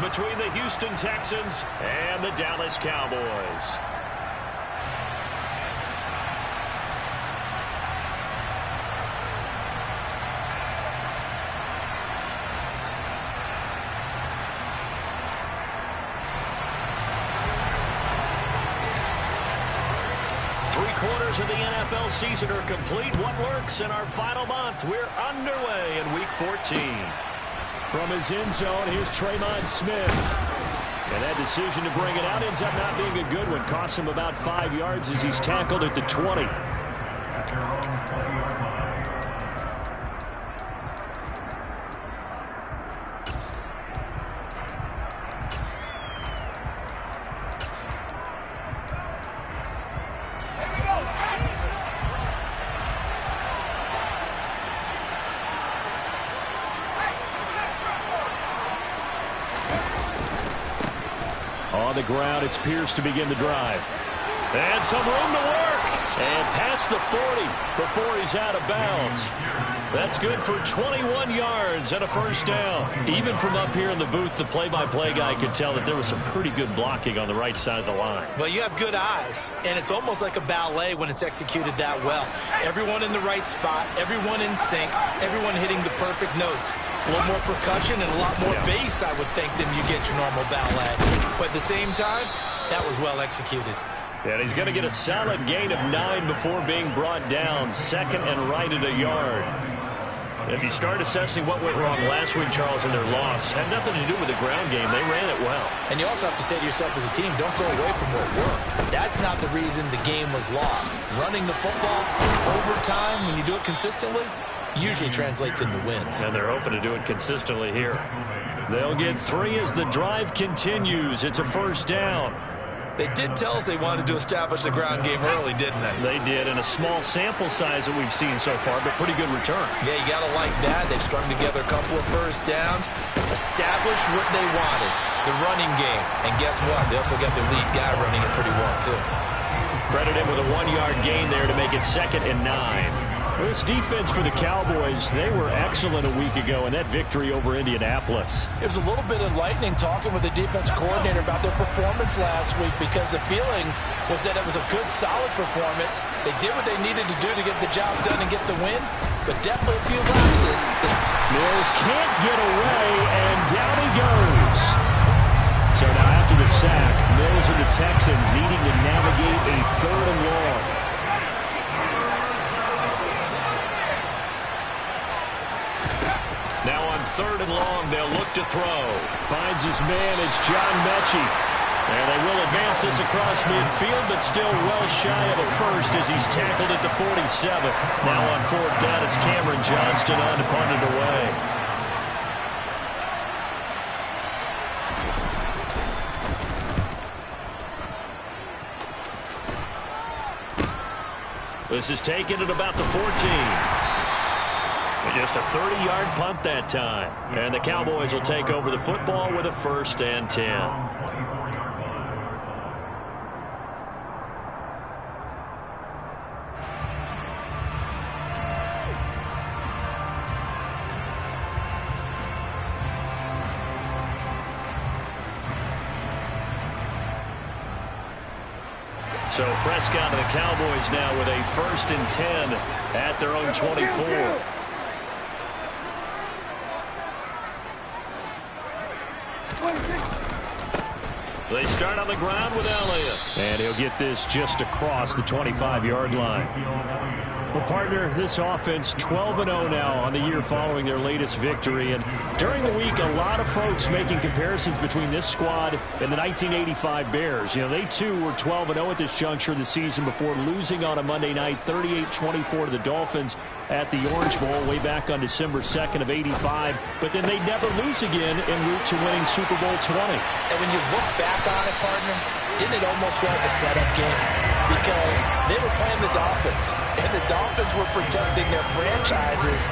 between the Houston Texans and the Dallas Cowboys. Three-quarters of the NFL season are complete. What lurks in our final month? We're underway in Week 14. From his end zone, here's Tremon Smith. And that decision to bring it out ends up not being a good one. Costs him about 5 yards as he's tackled at the 20. On the ground, it's Pierce to begin the drive. And some room to work. And past the 40 before he's out of bounds. That's good for 21 yards and a first down. Even from up here in the booth, the play-by-play guy could tell that there was some pretty good blocking on the right side of the line. Well, you have good eyes, and it's almost like a ballet when it's executed that well. Everyone in the right spot, everyone in sync, everyone hitting the perfect notes. A little more percussion and a lot more bass, I would think, than you get your normal ballet. But at the same time, that was well executed. And he's going to get a solid gain of 9 before being brought down. Second and right at a yard. If you start assessing what went wrong last week, Charles, in their loss, had nothing to do with the ground game. They ran it well. And you also have to say to yourself as a team, don't go away from what worked. That's not the reason the game was lost. Running the football over time, when you do it consistently, usually translates into wins. And they're hoping to do it consistently here. They'll get 3 as the drive continues. It's a first down. They did tell us they wanted to establish the ground game early, didn't they? They did, in a small sample size that we've seen so far, but pretty good return. Yeah, you got to like that. They strung together a couple of first downs, established what they wanted, the running game. And guess what? They also got their lead guy running it pretty well, too. Credit him with a 1-yard gain there to make it 2nd and 9. This defense for the Cowboys, they were excellent a week ago in that victory over Indianapolis. It was a little bit enlightening talking with the defense coordinator about their performance last week, because the feeling was that it was a good, solid performance. They did what they needed to do to get the job done and get the win, but definitely a few lapses. Mills can't get away, and down he goes. So now after the sack, Mills and the Texans needing to navigate a 3rd and long. Now on 3rd and long, they'll look to throw. Finds his man, it's John Mechie. And they will advance this across midfield, but still well shy of a first as he's tackled at the 47. Now on 4th down, it's Cameron Johnston on to punt it away. This is taken at about the 14. Just a 30-yard punt that time. And the Cowboys will take over the football with a 1st and 10. So Prescott and the Cowboys now with a 1st and 10 at their own 24. They start on the ground with Elliott. And he'll get this just across the 25-yard line. Well, partner, this offense 12-0 now on the year following their latest victory. And during the week, a lot of folks making comparisons between this squad and the 1985 Bears. You know, they too were 12-0 at this juncture of the season before losing on a Monday night 38-24 to the Dolphins at the Orange Bowl way back on December 2nd of 85. But then they never lose again en route to winning Super Bowl 20. And when you look back on it, partner, didn't it almost feel like a setup game? Because they were playing the Dolphins, and the Dolphins were protecting their franchise's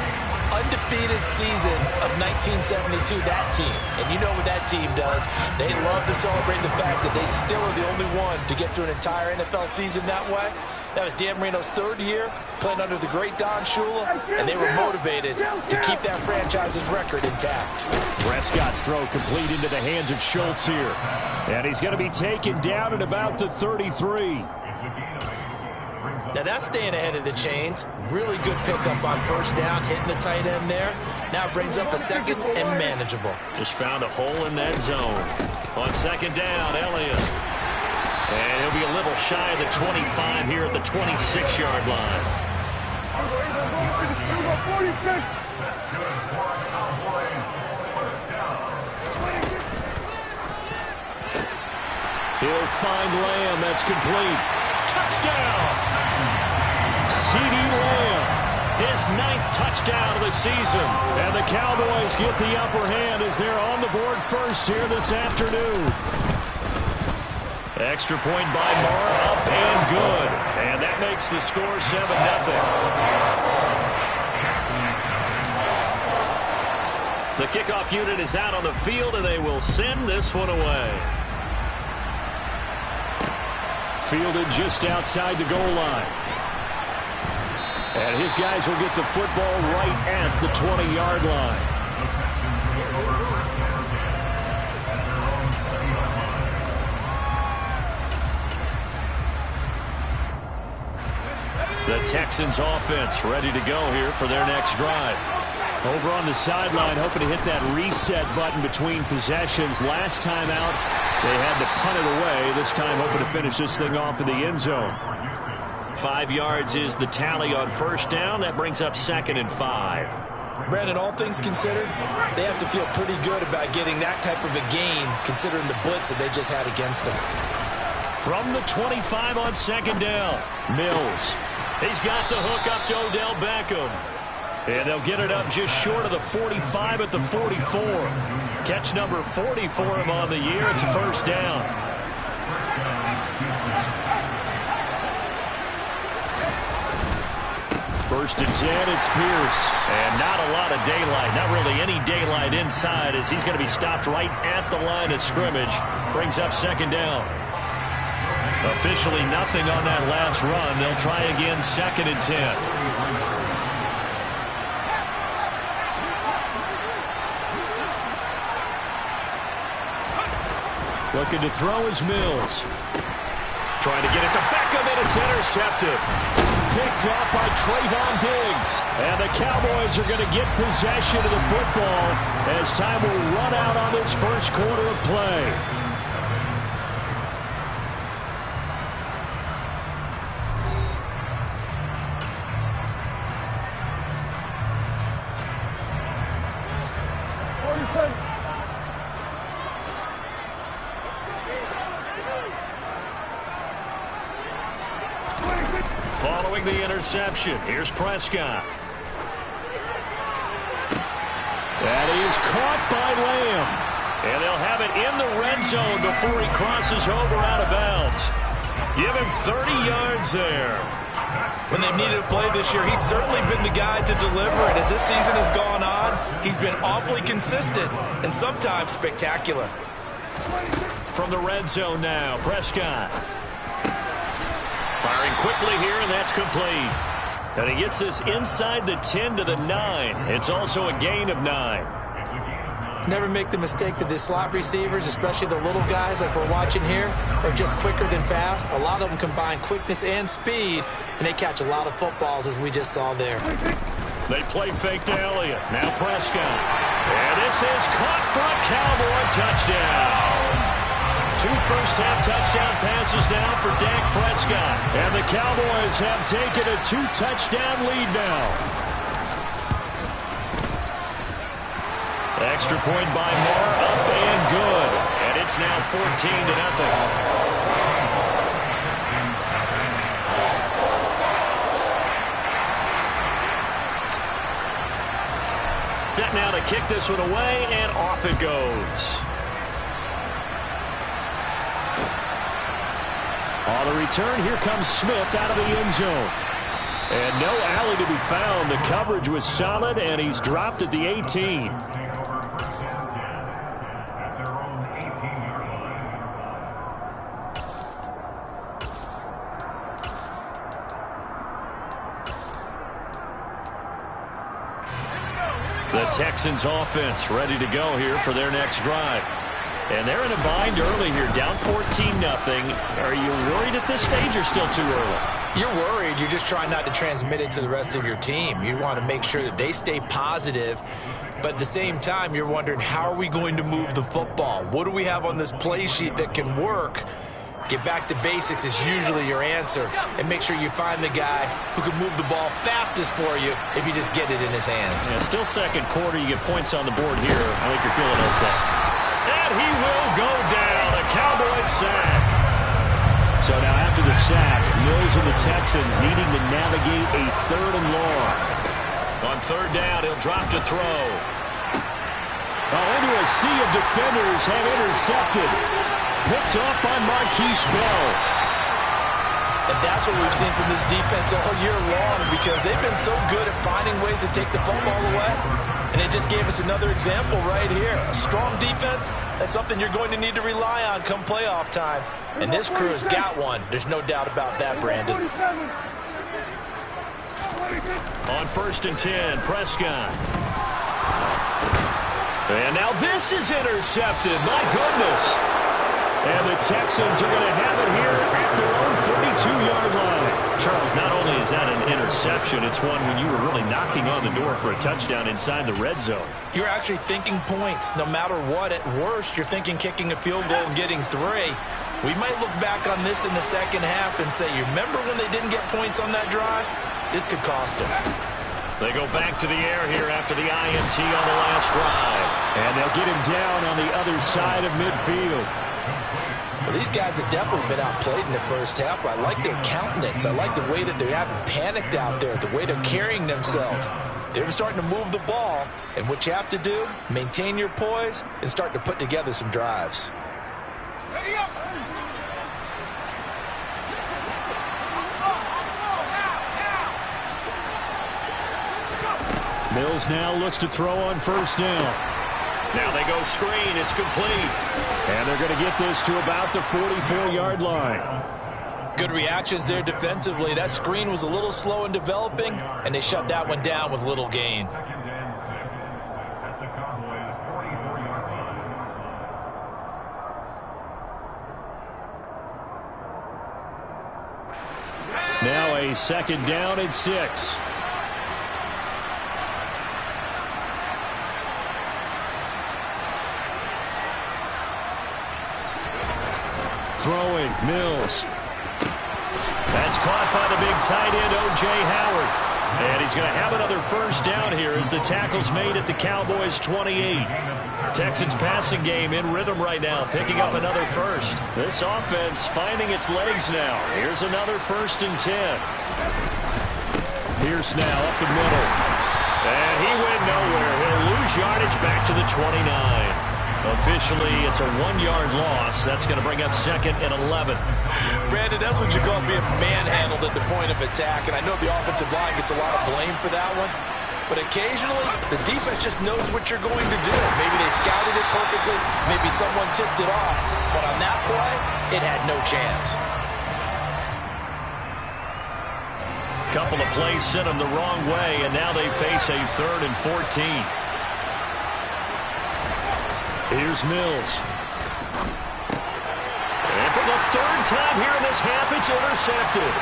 undefeated season of 1972, that team. And you know what that team does. They love to celebrate the fact that they still are the only one to get through an entire NFL season that way. That was Dan Marino's third year playing under the great Don Shula, and they were motivated to keep that franchise's record intact. Prescott's throw complete into the hands of Schultz here. And he's going to be taken down at about the 33. Now that's staying ahead of the chains. Really good pickup on first down, hitting the tight end there. Now brings up a second and manageable. Just found a hole in that zone. On second down, Elliott. And he'll be a little shy of the 25 here at the 26-yard line. He'll find Lamb. That's complete. Touchdown! CeeDee Lamb, his 9th touchdown of the season. And the Cowboys get the upper hand as they're on the board first here this afternoon. Extra point by Moore, up and good. And that makes the score 7-0. The kickoff unit is out on the field, and they will send this one away. Fielded just outside the goal line. And his guys will get the football right at the 20-yard line. The Texans offense ready to go here for their next drive. Over on the sideline, hoping to hit that reset button between possessions. Last time out, they had to punt it away. This time hoping to finish this thing off in the end zone. 5 yards is the tally on first down. That brings up 2nd and 5. Brandon, all things considered, they have to feel pretty good about getting that type of a gain, considering the blitz that they just had against them. From the 25 on second down, Mills. He's got the hook up to Odell Beckham. And they'll get it up just short of the 45 at the 44. Catch number 40 for him on the year. It's a first down. First and 10, it's Pierce. And not a lot of daylight. Not really any daylight inside as he's going to be stopped right at the line of scrimmage. Brings up second down. Officially nothing on that last run. They'll try again 2nd and 10. Looking to throw is Mills. Trying to get it to Beckham, and it's intercepted. Picked up by Trayvon Diggs. And the Cowboys are going to get possession of the football as time will run out on this first quarter of play. Following the interception, here's Prescott. That is caught by Lamb. And they'll have it in the red zone before he crosses over out of bounds. Give him 30 yards there. When they've needed a play this year, he's certainly been the guy to deliver it. As this season has gone on, he's been awfully consistent and sometimes spectacular. From the red zone now, Prescott. Firing quickly here, and that's complete. And he gets this inside the 10 to the 9. It's also a gain of 9. Never make the mistake that the slot receivers, especially the little guys like we're watching here, are just quicker than fast. A lot of them combine quickness and speed, and they catch a lot of footballs, as we just saw there. They play fake to Elliott. Now Prescott. And this is caught for a Cowboy touchdown. 2 first-half touchdown passes now for Dak Prescott. And the Cowboys have taken a 2-touchdown lead now. Extra point by Moore, up and good. And it's now 14-0. Set now to kick this one away, and off it goes. On the return, here comes Smith out of the end zone. And no alley to be found. The coverage was solid, and he's dropped at the 18. Texans offense ready to go here for their next drive. And they're in a bind early here, down 14-0. Are you worried at this stage or still too early? You're worried. You're just trying not to transmit it to the rest of your team. You want to make sure that they stay positive. But at the same time, you're wondering, how are we going to move the football? What do we have on this play sheet that can work? Get back to basics is usually your answer. And make sure you find the guy who can move the ball fastest for you if you just get it in his hands. Yeah, still second quarter. You get points on the board here. I think you're feeling okay. And he will go down. A Cowboys sack. So now after the sack, Mills and the Texans needing to navigate a 3rd and long. On 3rd down, he'll drop to throw. Into a sea of defenders have intercepted. Picked off by Marquise Bell. And that's what we've seen from this defense all year long, because they've been so good at finding ways to take the football away. And it just gave us another example right here. A strong defense, that's something you're going to need to rely on come playoff time. And this crew has got one. There's no doubt about that, Brandon. On 1st and 10, Prescott. And now this is intercepted. My goodness. And the Texans are going to have it here at their own 32-yard line. Charles, not only is that an interception, it's one when you were really knocking on the door for a touchdown inside the red zone. You're actually thinking points. No matter what, at worst, you're thinking kicking a field goal and getting 3. We might look back on this in the second half and say, you remember when they didn't get points on that drive? This could cost them. They go back to the air here after the INT on the last drive. And they'll get him down on the other side of midfield. Well, these guys have definitely been outplayed in the first half, but I like their countenance. I like the way that they haven't panicked out there, the way they're carrying themselves. They're starting to move the ball, and what you have to do, maintain your poise and start to put together some drives. Mills now looks to throw on 1st down. Now they go screen. It's complete. And they're going to get this to about the 44-yard line. Good reactions there defensively. That screen was a little slow in developing, and they shut that one down with little gain. Now a 2nd down and 6. Throwing, Mills. That's caught by the big tight end, O.J. Howard. And he's going to have another 1st down here as the tackle's made at the Cowboys' 28. Texans passing game in rhythm right now, picking up another 1st. This offense finding its legs now. Here's another 1st and 10. Pierce now up the middle. And he went nowhere. He'll lose yardage back to the 29. Officially, it's a 1-yard loss. That's going to bring up 2nd and 11. Brandon, that's what you call being manhandled at the point of attack. And I know the offensive line gets a lot of blame for that one. But occasionally, the defense just knows what you're going to do. Maybe they scouted it perfectly. Maybe someone tipped it off. But on that play, it had no chance. Couple of plays sent them the wrong way, and now they face a 3rd and 14. Here's Mills. And for the 3rd time here in this half, it's intercepted.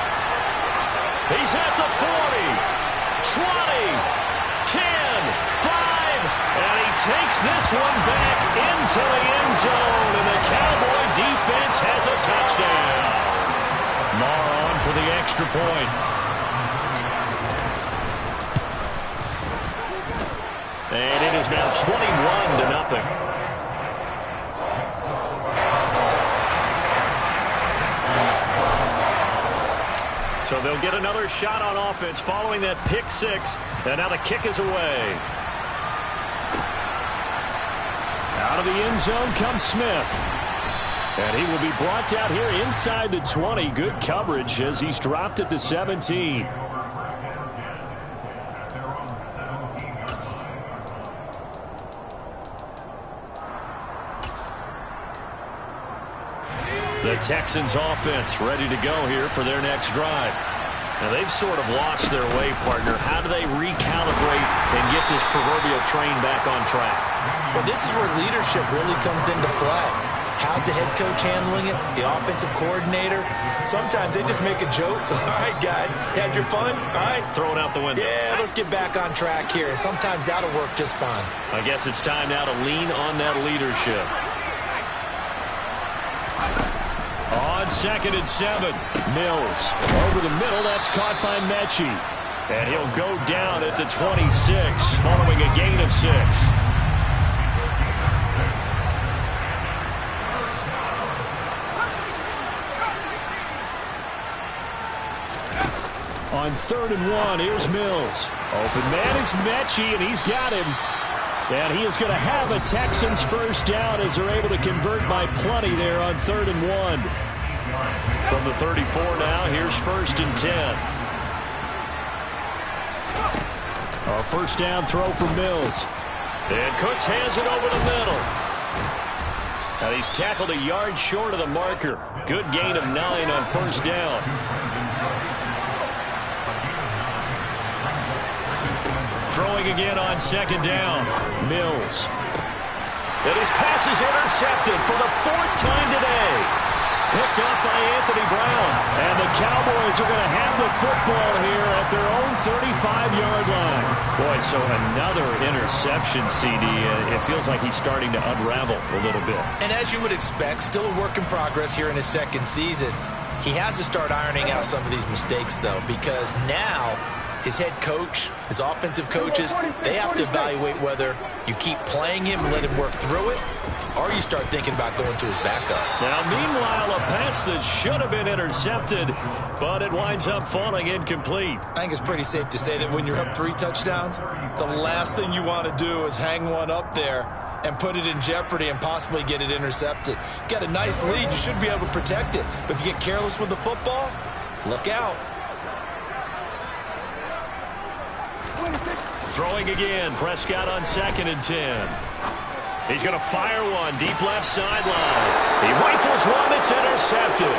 He's at the 40, 20, 10, 5, and he takes this one back into the end zone, and the Cowboy defense has a touchdown. Marr on for the extra point. And it is now 21-0. So they'll get another shot on offense following that pick 6. And now the kick is away. Out of the end zone comes Smith. And he will be brought down here inside the 20. Good coverage as he's dropped at the 17. The Texans offense ready to go here for their next drive. Now, they've sort of lost their way, partner. How do they recalibrate and get this proverbial train back on track? Well, this is where leadership really comes into play. How's the head coach handling it? The offensive coordinator? Sometimes they just make a joke. All right, guys, had your fun? All right. Throw it out the window. Yeah, let's get back on track here. And sometimes that'll work just fine. I guess it's time now to lean on that leadership. On 2nd and 7, Mills over the middle. That's caught by Mechie. And he'll go down at the 26 following a gain of 6. On 3rd and 1, here's Mills. Open man is Mechie, and he's got him. And he is going to have a Texans first down as they're able to convert by plenty there on 3rd and 1. From the 34 now, here's 1st and 10. A first down throw for Mills. And Cooks hands it over the middle. Now he's tackled a yard short of the marker. Good gain of 9 on first down. Throwing again on 2nd down. Mills. And his pass is intercepted for the 4th time today. Picked up by Anthony Brown. And the Cowboys are going to have the football here at their own 35-yard line. Boy, so another interception, CD. It feels like he's starting to unravel a little bit. And as you would expect, still a work in progress here in his 2nd season. He has to start ironing out some of these mistakes, though, because now his head coach, his offensive coaches, they have to evaluate whether you keep playing him and let him work through it, or you start thinking about going to his backup. Now, meanwhile, a pass that should have been intercepted, but it winds up falling incomplete. I think it's pretty safe to say that when you're up 3 touchdowns, the last thing you want to do is hang one up there and put it in jeopardy and possibly get it intercepted. You got a nice lead. You should be able to protect it. But if you get careless with the football, look out. Throwing again, Prescott on 2nd and 10. He's going to fire one, deep left sideline. He rifles one that's intercepted.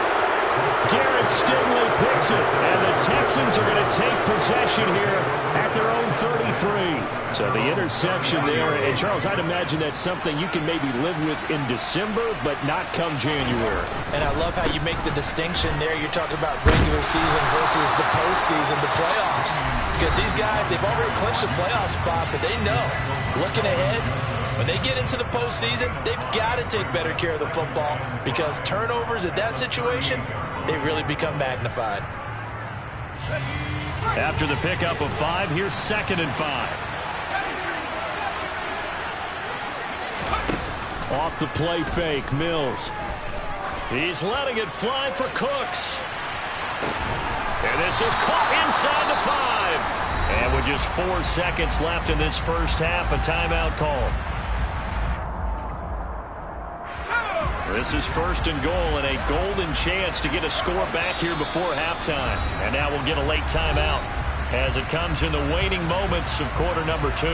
Garrett Stingley picks it, and the Texans are going to take possession here at their own 33. So the interception there, and Charles, I'd imagine that's something you can maybe live with in December, but not come January. And I love how you make the distinction there. You're talking about regular season versus the postseason, the playoffs. Because these guys, they've already clinched a playoff spot, but they know, looking ahead, when they get into the postseason, they've got to take better care of the football because turnovers in that situation, they really become magnified. After the pickup of 5, here's 2nd and 5. Off the play fake, Mills. He's letting it fly for Cooks. And this is caught inside the 5. And with just 4 seconds left in this first half, a timeout call. This is 1st and goal and a golden chance to get a score back here before halftime. And now we'll get a late timeout as it comes in the waning moments of quarter number 2.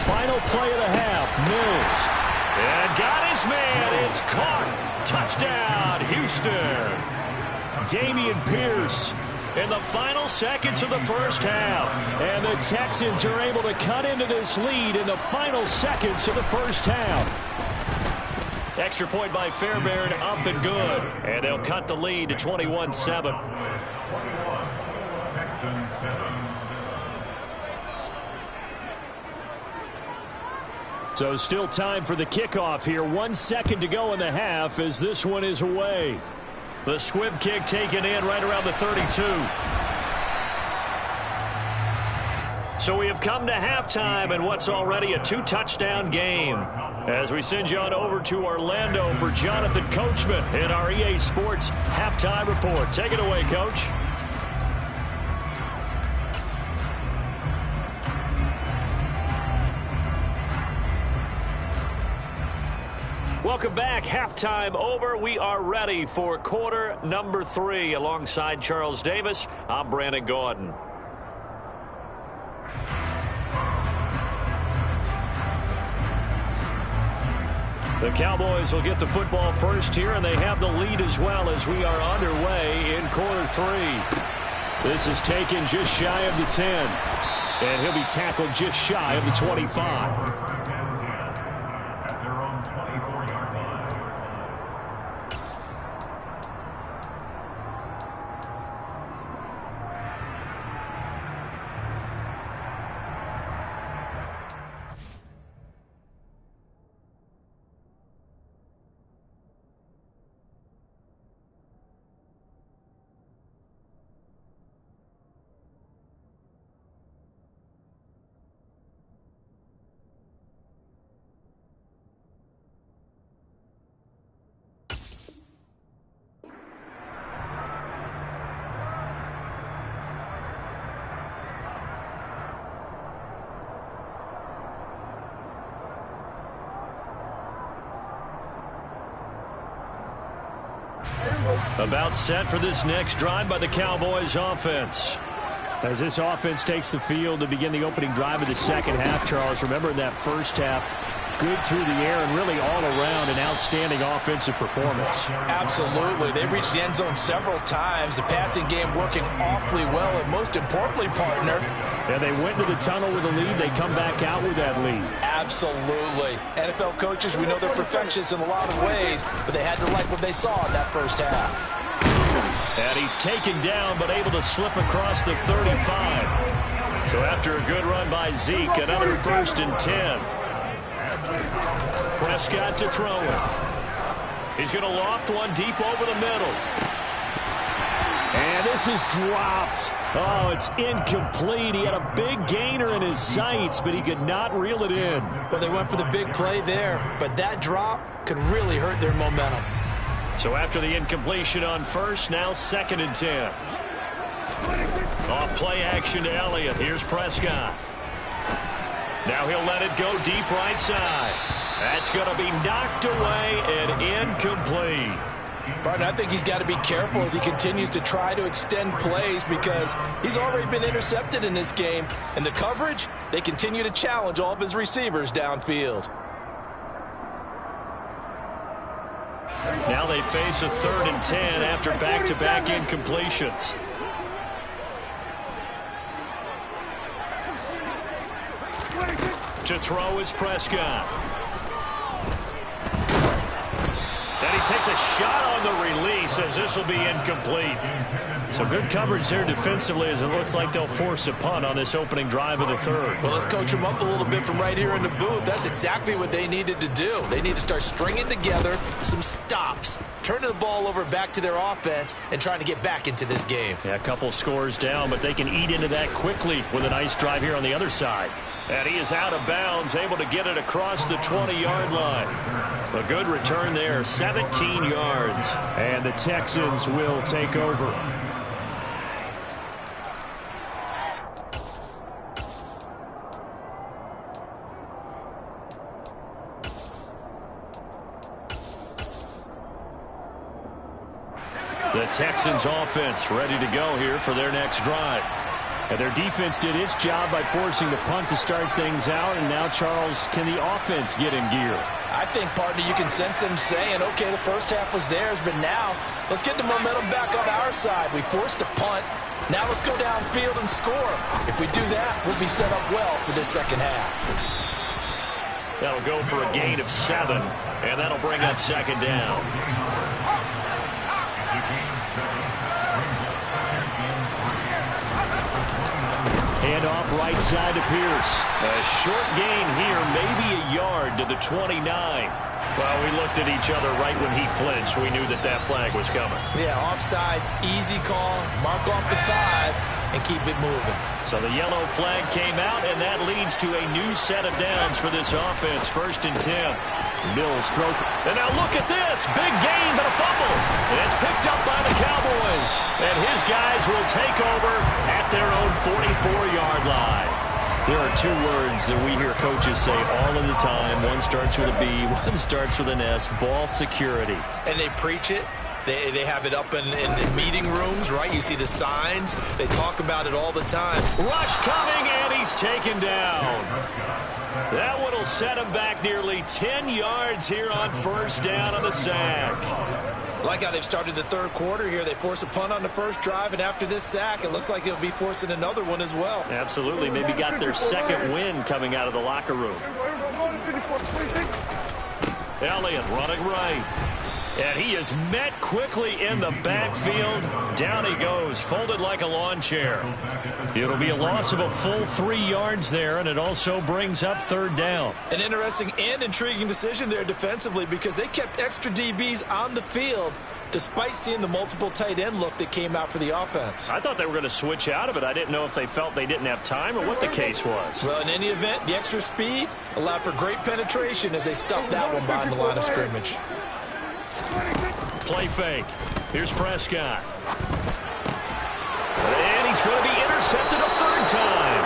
Final play of the half, Mills. And got his man. It's caught. Touchdown, Houston. Dameon Pierce In the final seconds of the first half. And the Texans are able to cut into this lead in the final seconds of the first half. Extra point by Fairbairn, up and good. And they'll cut the lead to 21-7. So still time for the kickoff here. 1 second to go in the half as this one is away. The squib kick taken in right around the 32. So we have come to halftime in what's already a 2-touchdown game. As we send you on over to Orlando for Jonathan Coachman in our EA Sports Halftime Report. Take it away, Coach. Welcome back. Halftime over. We are ready for quarter number 3. Alongside Charles Davis, I'm Brandon Gaudin. The Cowboys will get the football first here, and they have the lead as well as we are underway in quarter 3. This is taken just shy of the 10, and he'll be tackled just shy of the 25. About set for this next drive by the Cowboys offense. As this offense takes the field to begin the opening drive of the second half, Charles, remember in that first half, good through the air and really all around an outstanding offensive performance. Absolutely. They reached the end zone several times. The passing game working awfully well, and most importantly, partner. Yeah, they went to the tunnel with a lead. They come back out with that lead. Absolutely. NFL coaches, we know they're perfectionists in a lot of ways, but they had to like what they saw in that first half. And he's taken down, but able to slip across the 35. So after a good run by Zeke, another 1st and 10. Prescott to throw it. He's going to loft one deep over the middle. And this is dropped. Oh, it's incomplete. He had a big gainer in his sights, but he could not reel it in. Well, they went for the big play there, but that drop could really hurt their momentum. So after the incompletion on first, now 2nd and 10. Off play action to Elliott. Here's Prescott. Now he'll let it go deep right side. That's going to be knocked away and incomplete. Partner, I think he's got to be careful as he continues to try to extend plays because he's already been intercepted in this game. And the coverage, they continue to challenge all of his receivers downfield. Now they face a 3rd and 10 after back-to-back incompletions. To throw is Prescott. And he takes a shot on the release as this will be incomplete. So good coverage there defensively as it looks like they'll force a punt on this opening drive of the 3rd. Well, let's coach them up a little bit from right here in the booth. That's exactly what they needed to do. They need to start stringing together some stops, turning the ball over back to their offense, and trying to get back into this game. Yeah, a couple scores down, but they can eat into that quickly with a nice drive here on the other side. And he is out of bounds, able to get it across the 20-yard line. A good return there, 17 yards. And the Texans will take over. The Texans offense ready to go here for their next drive. And their defense did its job by forcing the punt to start things out. And now, Charles, can the offense get in gear? I think, partner, you can sense them saying, okay, the first half was theirs, but now let's get the momentum back on our side. We forced a punt. Now let's go downfield and score. If we do that, we'll be set up well for this second half. That'll go for a gain of 7, and that'll bring up 2nd down. Hand off right side to Pierce. A short gain here, maybe a yard to the 29. Well, we looked at each other right when he flinched. We knew that that flag was coming. Yeah, offsides, easy call, mark off the 5, and keep it moving. So the yellow flag came out, and that leads to a new set of downs for this offense. 1st and 10. Mills throw. And now look at this. Big gain, but a fumble. And it's picked up by the Cowboys. And his guys will take over at their own 44-yard line. There are two words that we hear coaches say all of the time. One starts with a B, one starts with an S, ball security. And they preach it. They have it up in meeting rooms, right? You see the signs. They talk about it all the time. Rush coming, and he's taken down. That one will set him back nearly 10 yards here on first down on the sack. Like how they've started the third quarter here. They force a punt on the first drive, and after this sack, it looks like they'll be forcing another one as well. Absolutely. Maybe got their second win coming out of the locker room. Elliott running right. And he is met quickly in the backfield. Down he goes, folded like a lawn chair. It'll be a loss of a full 3 yards there, and it also brings up third down. An interesting and intriguing decision there defensively because they kept extra DBs on the field despite seeing the multiple tight end look that came out for the offense. I thought they were going to switch out of it. I didn't know if they felt they didn't have time or what the case was. Well, in any event, the extra speed allowed for great penetration as they stuffed that one behind the line of scrimmage. Play fake. Here's Prescott. And he's going to be intercepted a third time.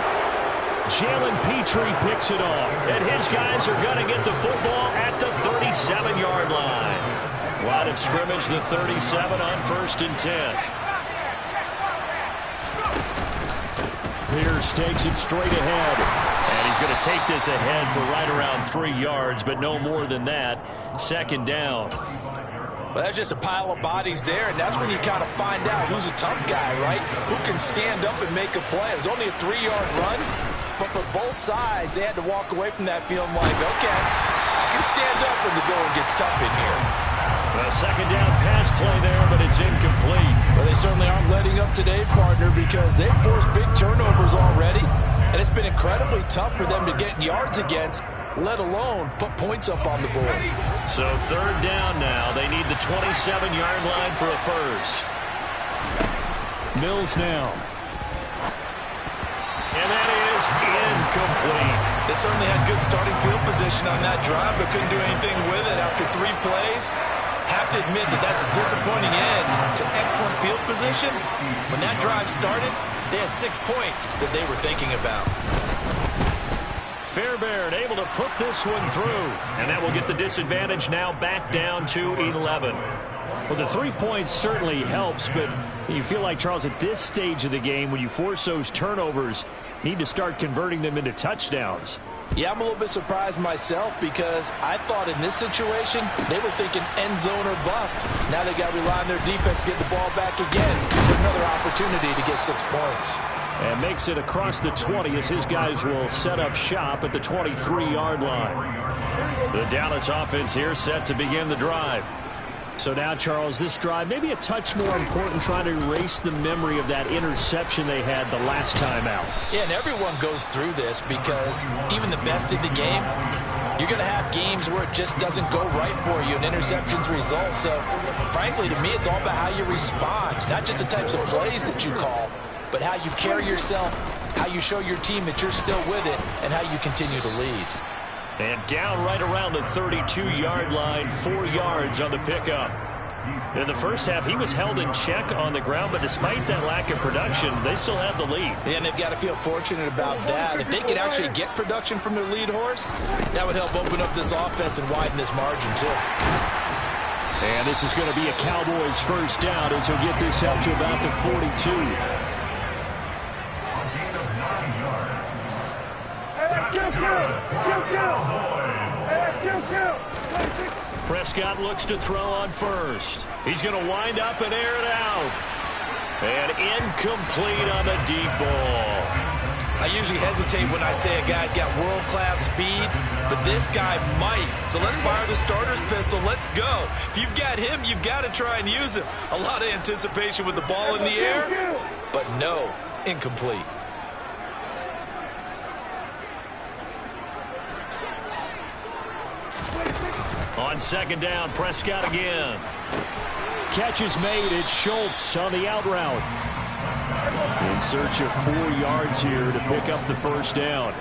Jalen Petrie picks it off. And his guys are going to get the football at the 37-yard line. Line of scrimmage, the 37 on 1st and 10. Pierce takes it straight ahead. And he's going to take this ahead for right around 3 yards, but no more than that. Second down. Well, that's just a pile of bodies there, and that's when you kind of find out who's a tough guy, right? Who can stand up and make a play. It was only a 3-yard run, but for both sides, they had to walk away from that feeling like, okay, I can stand up when the going gets tough in here. A second down pass play there, but it's incomplete. Well, they certainly aren't letting up today, partner, because they've forced big turnovers already, and it's been incredibly tough for them to get yards against, let alone put points up on the board. So third down now. They need the 27-yard line for a first. Mills now. And that is incomplete. They certainly had good starting field position on that drive, but couldn't do anything with it after 3 plays. Have to admit that that's a disappointing end to excellent field position. When that drive started, they had 6 points that they were thinking about. Fairbairn able to put this one through. And that will get the disadvantage now back down to 11. Well, the 3 points certainly helps, but you feel like, Charles, at this stage of the game, when you force those turnovers, need to start converting them into touchdowns. Yeah, I'm a little bit surprised myself because I thought in this situation, they were thinking end zone or bust. Now they got to rely on their defense to get the ball back again for another opportunity to get 6 points. And makes it across the 20 as his guys will set up shop at the 23-yard line. The Dallas offense here set to begin the drive. So now, Charles, this drive maybe a touch more important, trying to erase the memory of that interception they had the last time out. Yeah, and everyone goes through this because even the best in the game, you're going to have games where it just doesn't go right for you, and interceptions result. So, frankly, to me, it's all about how you respond, not just the types of plays that you call, but how you carry yourself, how you show your team that you're still with it, and how you continue to lead. And down right around the 32-yard line, 4 yards on the pickup. In the first half, he was held in check on the ground, but despite that lack of production, they still have the lead. And they've got to feel fortunate about that. If they could actually get production from their lead horse, that would help open up this offense and widen this margin, too. And this is going to be a Cowboys first down as he'll get this out to about the 42. Prescott looks to throw on first. He's going to wind up and air it out. And incomplete on the deep ball. I usually hesitate when I say a guy's got world-class speed, but this guy might. So let's fire the starter's pistol. Let's go. If you've got him, you've got to try and use him. A lot of anticipation with the ball in the air, but no, incomplete. On second down, Prescott again. Catch is made. It's Schultz on the out route. In search of 4 yards here to pick up the first down.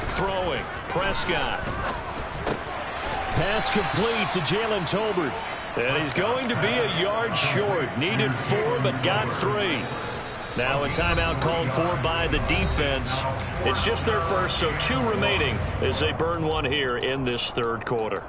Throwing, Prescott. Pass complete to Jalen Tolbert. And he's going to be a yard short. Needed 4, but got 3. Now a timeout called for by the defense. It's just their first, so 2 remaining as they burn one here in this third quarter.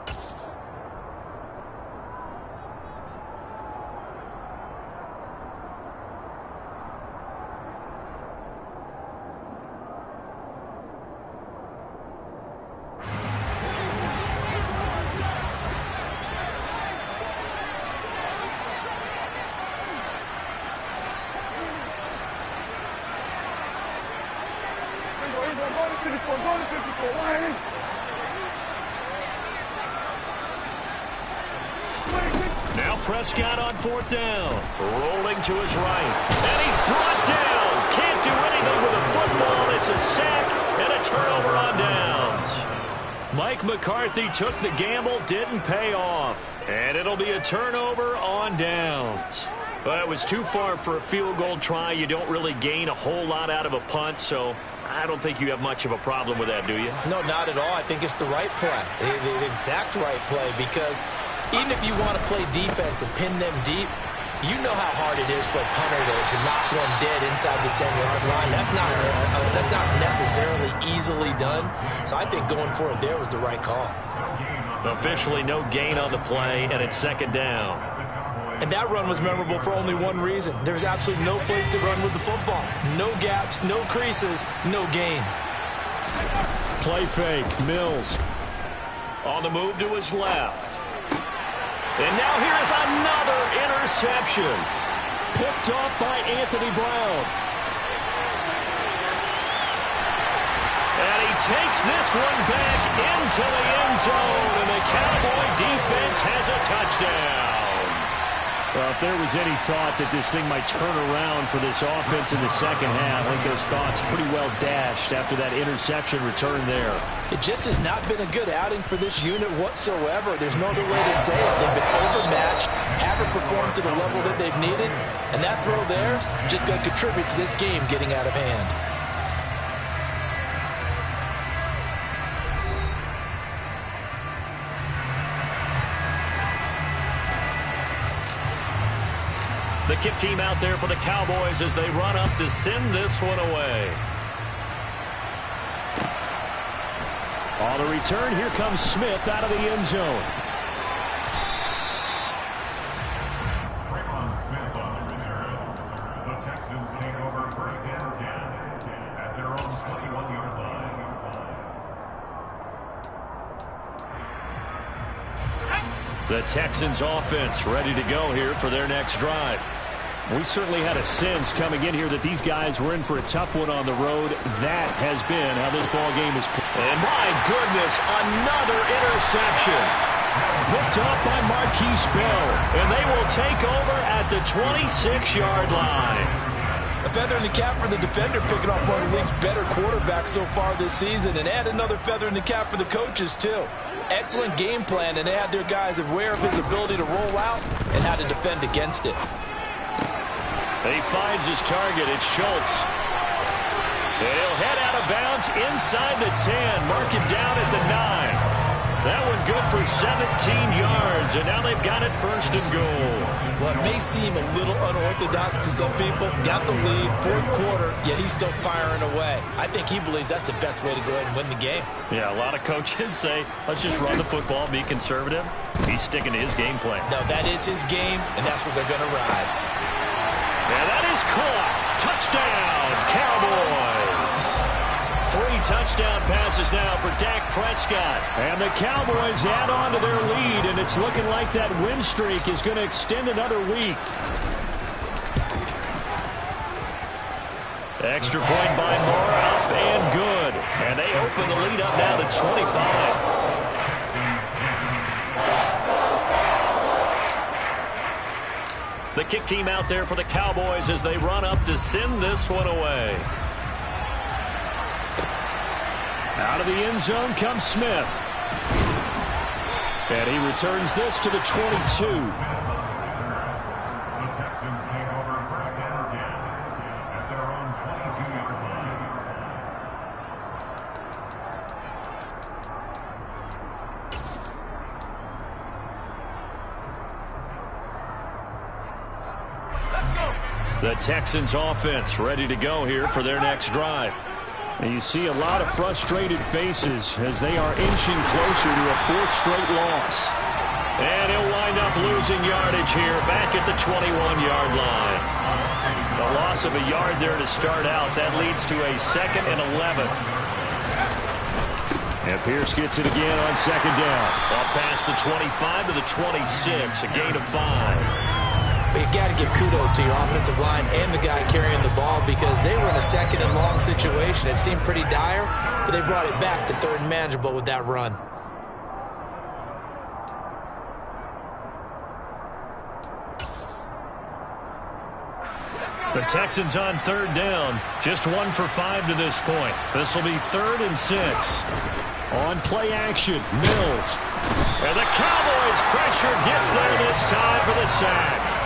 Now Prescott on 4th down. Rolling to his right. And he's brought down. Can't do anything with a football. It's a sack and a turnover on downs. Mike McCarthy took the gamble, didn't pay off. And it'll be a turnover on downs. But it was too far for a field goal try. You don't really gain a whole lot out of a punt, so I don't think you have much of a problem with that, do you? No, not at all. I think it's the right play, the exact right play, because even if you want to play defense and pin them deep, you know how hard it is for a punter to knock one dead inside the 10-yard line. That's not necessarily easily done. So I think going for it there was the right call. Officially no gain on the play, and it's 2nd down. And that run was memorable for only one reason. There's absolutely no place to run with the football. No gaps, no creases, no gain. Play fake, Mills. On the move to his left. And now here's another interception. Picked off by Anthony Brown. And he takes this one back into the end zone. And the Cowboy defense has a touchdown. Well, if there was any thought that this thing might turn around for this offense in the second half, I think those thoughts pretty well dashed after that interception return there. It just has not been a good outing for this unit whatsoever. There's no other way to say it. They've been overmatched, haven't performed to the level that they've needed, and that throw there is just going to contribute to this game getting out of hand. The kick team out there for the Cowboys as they run up to send this one away. On the return, here comes Smith out of the end zone. Smith on the return. The Texans take over 1st and 10 at their own 21-yard line. The Texans offense ready to go here for their next drive. We certainly had a sense coming in here that these guys were in for a tough one on the road. That has been how this ball game is played. And my goodness, another interception. Picked off by Marquise Bell. And they will take over at the 26-yard line. A feather in the cap for the defender, picking off one of the league's better quarterbacks so far this season, and add another feather in the cap for the coaches, too. Excellent game plan, and they had their guys aware of his ability to roll out and how to defend against it. He finds his target. It's Schultz. He'll head out of bounds inside the 10. Mark him down at the 9. That one good for 17 yards, and now they've got it 1st and goal. Well, it may seem a little unorthodox to some people. Got the lead, 4th quarter, yet he's still firing away. I think he believes that's the best way to go ahead and win the game. Yeah, a lot of coaches say, let's just run the football, be conservative. He's sticking to his game plan. No, that is his game, and that's what they're going to ride. And that is caught. Touchdown, Cowboys. 3 touchdown passes now for Dak Prescott. And the Cowboys add on to their lead, and it's looking like that win streak is going to extend another week. Extra point by Moore, up and good. And they open the lead up now to 25. The kick team out there for the Cowboys as they run up to send this one away. Out of the end zone comes Smith. And he returns this to the 22. The Texans take over 22-yard line. The Texans offense ready to go here for their next drive. And you see a lot of frustrated faces as they are inching closer to a fourth straight loss. And he'll wind up losing yardage here back at the 21-yard line. The loss of a yard there to start out. That leads to a 2nd and 11. And Pierce gets it again on 2nd down. Up past the 25 to the 26, a gain of 5. But you got to give kudos to your offensive line and the guy carrying the ball because they were in a 2nd and long situation. It seemed pretty dire, but they brought it back to 3rd and manageable with that run. The Texans on 3rd down. Just 1 for 5 to this point. This will be 3rd and 6. On play action, Mills. And the Cowboys pressure gets there this time for the sack.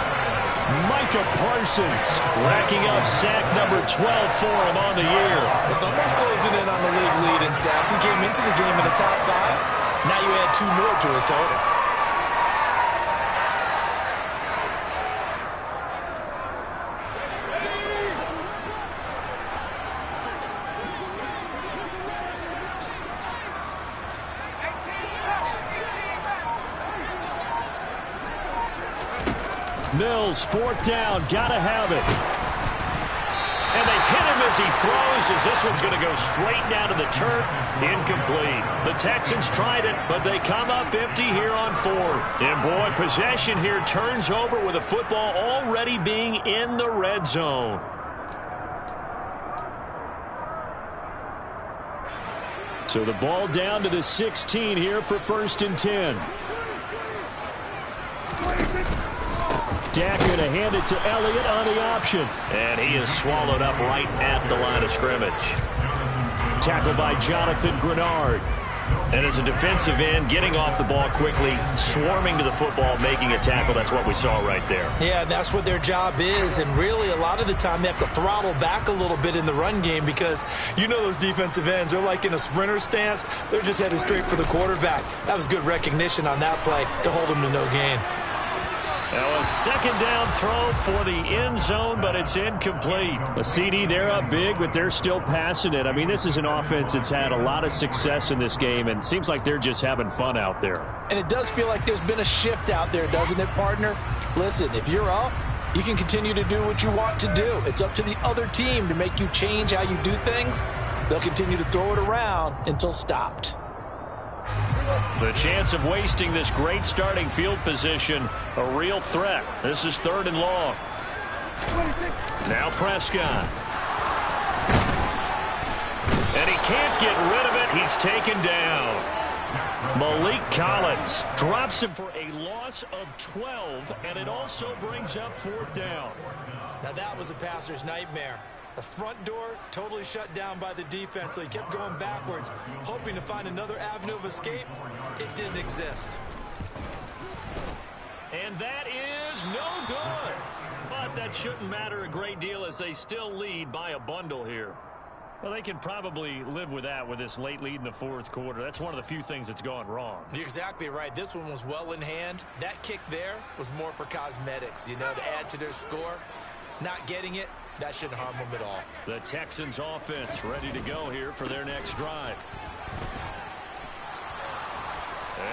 Micah Parsons racking up sack number 12 for him on the year. It's almost closing in on the league lead in sacks. He came into the game in the top 5. Now you add 2 more to his total. Mills, 4th down, gotta have it. And they hit him as he throws, as this one's going to go straight down to the turf. Incomplete. The Texans tried it, but they come up empty here on 4th. And boy, possession here turns over with the football already being in the red zone. So the ball down to the 16 here for 1st and 10. Dak going to hand it to Elliott on the option. And he is swallowed up right at the line of scrimmage. Tackled by Jonathan Grenard. And as a defensive end, getting off the ball quickly, swarming to the football, making a tackle. That's what we saw right there. Yeah, that's what their job is. And really, a lot of the time, they have to throttle back a little bit in the run game because you know those defensive ends, they're like in a sprinter stance. They're just headed straight for the quarterback. That was good recognition on that play to hold them to no gain. Now a 2nd down throw for the end zone, but it's incomplete. A CD, they're up big, but they're still passing it. I mean, this is an offense that's had a lot of success in this game, and it seems like they're just having fun out there. And it does feel like there's been a shift out there, doesn't it, partner? Listen, if you're up, you can continue to do what you want to do. It's up to the other team to make you change how you do things. They'll continue to throw it around until stopped. The chance of wasting this great starting field position, a real threat. This is 3rd and long. Now Prescott. And he can't get rid of it. He's taken down. Malik Collins drops him for a loss of 12, and it also brings up 4th down. Now that was a passer's nightmare. The front door totally shut down by the defense, so he kept going backwards, hoping to find another avenue of escape. It didn't exist. And that is no good. But that shouldn't matter a great deal as they still lead by a bundle here. Well, they can probably live with that with this late lead in the 4th quarter. That's one of the few things that's gone wrong. You're exactly right. This one was well in hand. That kick there was more for cosmetics, you know, to add to their score. Not getting it, that shouldn't harm them at all. The Texans offense ready to go here for their next drive.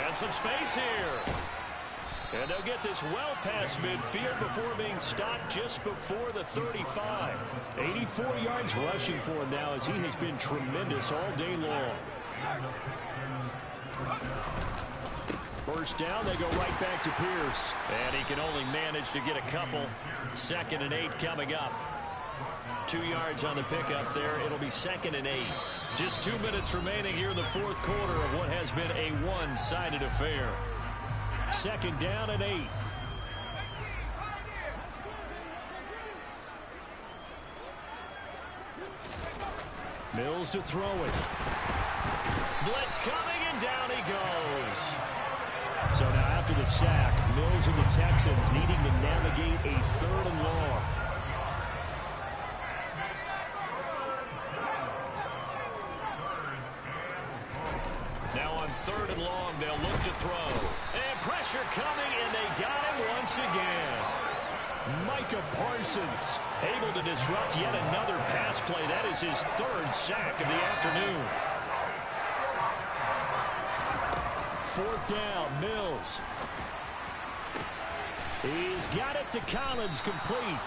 And some space here. And they'll get this well past midfield before being stopped just before the 35. 84 yards rushing for him now as he has been tremendous all day long. First down, they go right back to Pierce. And he can only manage to get a couple. 2nd and 8 coming up. 2 yards on the pickup there. It'll be 2nd and 8. Just 2 minutes remaining here in the 4th quarter of what has been a one-sided affair. 2nd down and 8. Mills to throw it. Blitz coming, and down he goes. So now after the sack, Mills and the Texans needing to navigate a 3rd and long. 3rd and long. They'll look to throw. And pressure coming, and they got him once again. Micah Parsons able to disrupt yet another pass play. That is his 3rd sack of the afternoon. 4th down, Mills. He's got it to Collins, complete.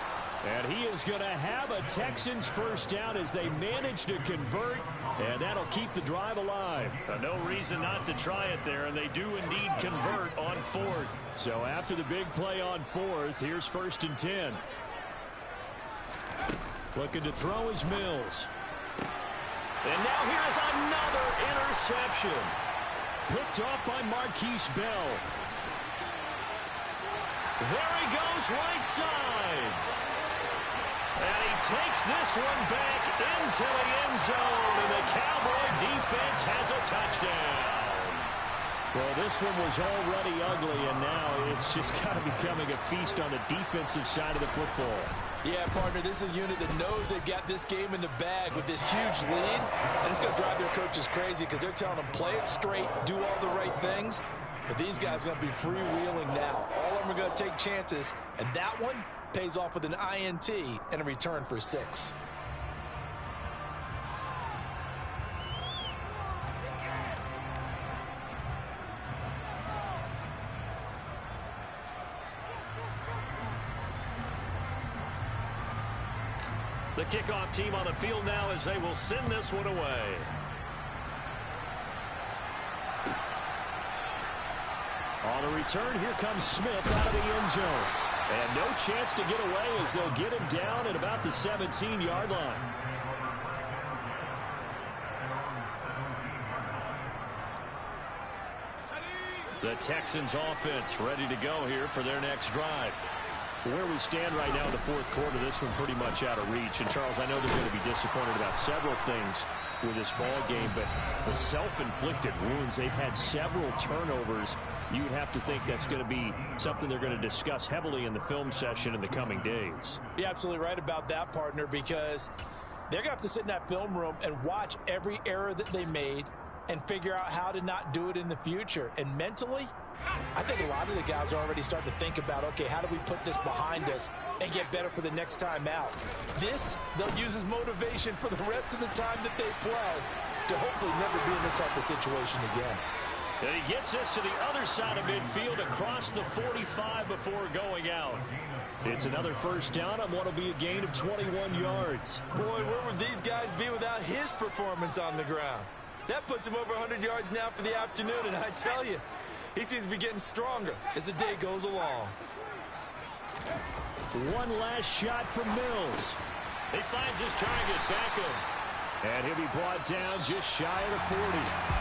And he is going to have a Texans 1st down as they manage to convert, and that'll keep the drive alive. No reason not to try it there, and they do indeed convert on 4th. So after the big play on 4th, here's 1st and 10. Looking to throw is Mills. And now here's another interception. Picked off by Marquise Bell. There he goes, right side. And he takes this one back into the end zone, and the Cowboy defense has a touchdown. Well, this one was already ugly, and now it's just kind of becoming a feast on the defensive side of the football. Yeah, partner, this is a unit that knows they've got this game in the bag with this huge lead, and it's going to drive their coaches crazy because they're telling them play it straight, do all the right things. But these guys are going to be freewheeling now. All of them are going to take chances, and that one pays off with an INT and a return for 6. The kickoff team on the field now as they will send this one away. On the return, here comes Smith out of the end zone. And no chance to get away as they'll get him down at about the 17-yard line. The Texans offense ready to go here for their next drive. Where we stand right now in the 4th quarter, this one pretty much out of reach. And, Charles, I know they're going to be disappointed about several things with this ball game, but the self-inflicted wounds, they've had several turnovers. You'd have to think that's going to be something they're going to discuss heavily in the film session in the coming days. You're absolutely right about that, partner, because they're going to have to sit in that film room and watch every error that they made and figure out how to not do it in the future. And mentally, I think a lot of the guys are already starting to think about, okay, how do we put this behind us and get better for the next time out? This, they'll use as motivation for the rest of the time that they play to hopefully never be in this type of situation again. And he gets us to the other side of midfield across the 45 before going out. It's another 1st down on what will be a gain of 21 yards. Boy, where would these guys be without his performance on the ground? That puts him over 100 yards now for the afternoon, and I tell you, he seems to be getting stronger as the day goes along. One last shot from Mills. He finds his target, Beckham. And he'll be brought down just shy of the 40.